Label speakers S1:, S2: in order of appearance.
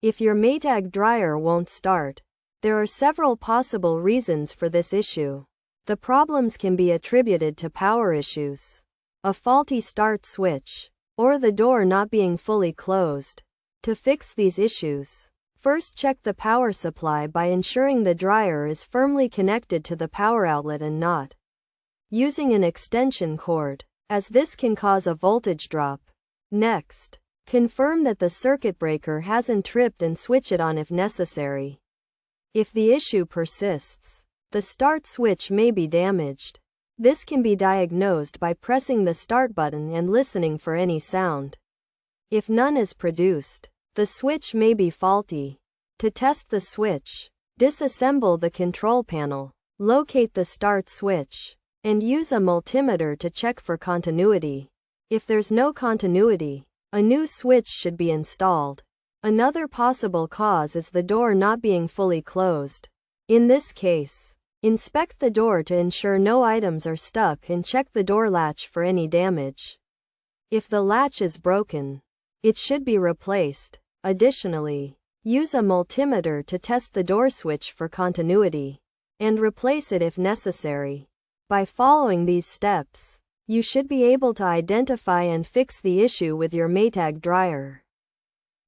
S1: If your Maytag dryer won't start, there are several possible reasons for this issue. The problems can be attributed to power issues, a faulty start switch, or the door not being fully closed. To fix these issues, first check the power supply by ensuring the dryer is firmly connected to the power outlet and not using an extension cord, as this can cause a voltage drop. Next, confirm that the circuit breaker hasn't tripped and switch it on if necessary. If the issue persists, the start switch may be damaged. This can be diagnosed by pressing the start button and listening for any sound. If none is produced, the switch may be faulty. To test the switch, disassemble the control panel, locate the start switch, and use a multimeter to check for continuity. If there's no continuity, a new switch should be installed. Another possible cause is the door not being fully closed. In this case, inspect the door to ensure no items are stuck and check the door latch for any damage. If the latch is broken, it should be replaced. Additionally, use a multimeter to test the door switch for continuity, and replace it if necessary. By following these steps, you should be able to identify and fix the issue with your Maytag dryer.